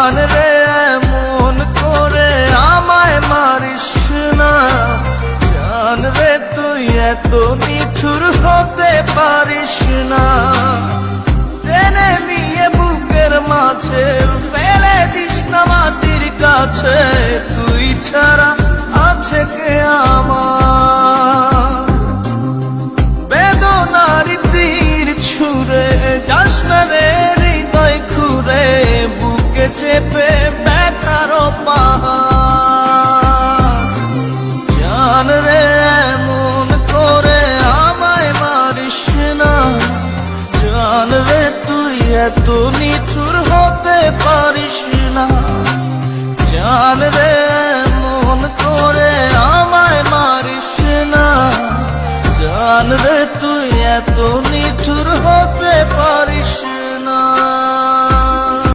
জান রে এমন করে আমায় মারিস না, জান রে তুই এত নিঠুর হতে পারিস না। টেনে নিয়ে বুকের মাঝে ফেলে দিস না মাটির কাছে, তুই ছাড়া আছে কে আমার। বেদনার তীর ছুঁড়ে যাস না রে হৃদয় খুঁড়ে, বুকে চেপে ব্যথার পাহাড়। জান রে এমন করে আমায় মারিস না, জান রে তুই এত নিঠুর হতে পারিস না। জান রে এমন করে আমায় মারিস না, জান রে তুই এত